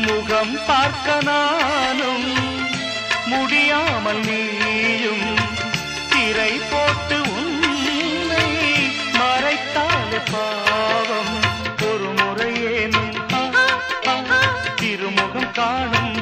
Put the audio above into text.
முகம் பார்க்க நானும் முடியாமல் நீயும் திரை போட்டு உன்னை மறைத்தாலே பாவம் ஒரு முறையேனும் திருமுகம் காணும்